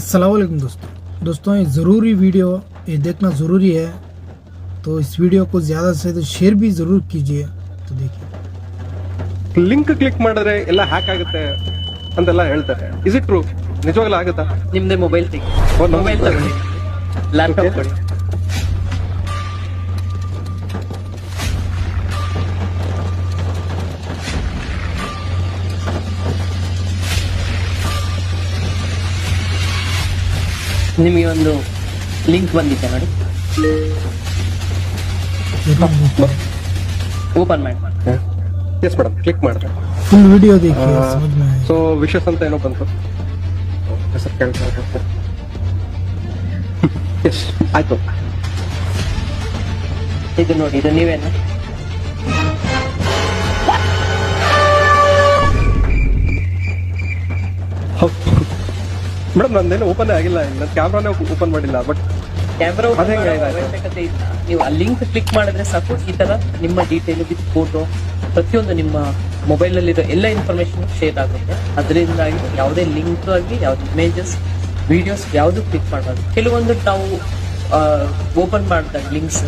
अस्सलाम वालेकुम दोस्तों ये ज़रूरी वीडियो ये देखना ज़रूरी है, तो इस वीडियो को ज़्यादा से ज़्यादा शेयर भी ज़रूर कीजिए। तो देखिए ಲಿಂಕ್ ಕ್ಲಿಕ್ ಮಾಡಿದ್ರೆ ಎಲ್ಲ ಹ್ಯಾಕ್ ಆಗುತ್ತೆ ಅಂತೆಲ್ಲ ಹೇಳ್ತಾರೆ. Is it true? ನಿಜವಾಗ್ಲೂ ಆಗುತ್ತಾ? ನಿಮ್ದೇ ಮೊಬೈಲ್ ತೆಗಿ, ಮೊಬೈಲ್ ತಗೊಳ್ಳಿ, ಲ್ಯಾಪ್ಟಾಪ್ ಕೊಡಿ. ನಿಮಗೆ ಒಂದು ಲಿಂಕ್ ಬಂದಿದೆ ನೋಡಿ, ಓಪನ್ ಮಾಡಿ. ಎಸ್ ಮೇಡಮ್, ಕ್ಲಿಕ್ ಮಾಡಿದೆ. फुल वीडियो देखिए, समझ में आए। ಸೊ ವಿಶಸ್ ಅಂತ ಏನೋ ಬಂತು. ಹೆಸರು ಕೇಳ್ತಾ ಎಸ್ ಆಯ್ತು. ಇದು ನೋಡಿ, ಇದು ನೀವೇನ? ಮೇಡಮ್ ನಂದೇನು ಓಪನ್ ಆಗಿಲ್ಲ, ನನ್ನ ಕ್ಯಾಮ್ರಾನೇ ಓಪನ್ ಮಾಡಿಲ್ಲ. ಬಟ್ ಕ್ಯಾಮ್ರಾ ಅದೇ ಹೆಂಗೆ ಇದೆ? ಅವಶ್ಯಕತೆ ಇಲ್ಲ. ನೀವು ಆ ಲಿಂಕ್ ಕ್ಲಿಕ್ ಮಾಡಿದ್ರೆ ಸಾಕು, ಈ ತರ ನಿಮ್ಮ ಡೀಟೇಲ್ ವಿತ್ ಫೋಟೋ ಪ್ರತಿಯೊಂದು ನಿಮ್ಮ ಮೊಬೈಲ್ ಅಲ್ಲಿರೋ ಎಲ್ಲ ಇನ್ಫಾರ್ಮೇಶನ್ ಶೇರ್ ಆಗುತ್ತೆ. ಅದರಿಂದಾಗಿ ಯಾವುದೇ ಲಿಂಕ್ ಆಗಿ ಯಾವುದೇ ಇಮೇಜಸ್ ವಿಡಿಯೋಸ್ ಯಾವುದು ಕ್ಲಿಕ್ ಮಾಡಬಾರ್ದು. ಕೆಲವೊಂದು ನಾವು ಓಪನ್ ಮಾಡಿದಾಗ ಲಿಂಕ್ಸ್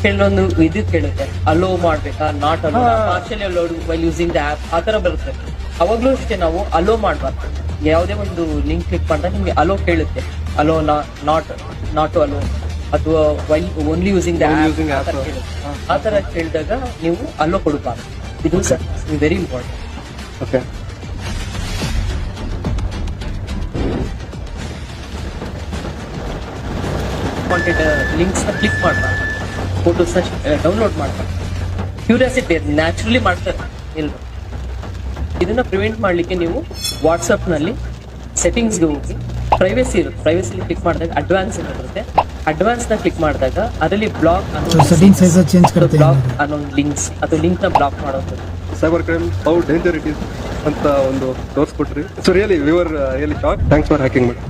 ಕೆಲವೊಂದು ಇದು ಕೇಳುತ್ತೆ, ಅಲೋ ಮಾಡ್ಬೇಕಾ, not allow, partially allowed while using the app, ಆ ತರ ಬರುತ್ತೆ. ಅವಾಗ್ಲೂ ಅಷ್ಟೇ ನಾವು ಅಲೋ ಮಾಡಬಾರ್ದು. ಯಾವುದೇ ಒಂದು ಲಿಂಕ್ ಕ್ಲಿಕ್ ಮಾಡಿದಾಗ ನಿಮಗೆ ಅಲೋ ಕೇಳುತ್ತೆ, ಅಲೋ ನಾಟ್ ಅಲೋ ಅಥವಾ while only using the app ಆ ತರ ಕೇಳಿದಾಗ ನೀವು ಅಲೋ ಕೊಡಬಾರ್ದು. ಇದು very important. Okay, wanted links ನ ಕ್ಲಿಕ್ ಮಾಡಬಾರ್ದು, ಫೋಟೋಸ್ ಡೌನ್ಲೋಡ್ ಮಾಡಬಾರ್ದು. ಕ್ಯೂರಿಯಾಸಿಟಿ ನ್ಯಾಚುರಲಿ ಮಾಡ್ತಾರೆ ಎಲ್ಲರೂ. ಇದನ್ನ ಪ್ರಿವೆಂಟ್ ಮಾಡ್ಲಿಕ್ಕೆ ನೀವು ವಾಟ್ಸಪ್ ನಲ್ಲಿ ಸೆಟ್ಟಿಂಗ್ಸ್ಗೆ ಹೋಗಿ ಪ್ರೈವೇಸಿ ಇರುತ್ತೆ, ಪ್ರೈವೇಸಿಲಿ ಕ್ಲಿಕ್ ಮಾಡಿದಾಗ ಅಡ್ವಾನ್ಸ್ ಅಂತ ಬರುತ್ತೆ. ಅಡ್ವಾನ್ಸ್ ನ ಕ್ಲಿಕ್ ಮಾಡಿದಾಗ ಅದರಲ್ಲಿ ಬ್ಲಾಕ್ सेटिंग्स ऐसा चेंज करते हैं। ಬ್ಲಾಕ್ ಅನ್ನೋ ಲಿಂಕ್ಸ್ ಅಥವಾ ಲಿಂಕ್ ನ ಬ್ಲಾಕ್ ಮಾಡೋದು. Cyber crime how danger it is ಅಂತ ಒಂದು ತೋರಿಸ್ಕೊಟ್ರಿ. So really we were really shock. Thanks for hacking madam.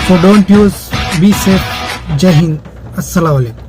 So don't use, be safe. जय हिंद, अस्सलाम वालेकुम।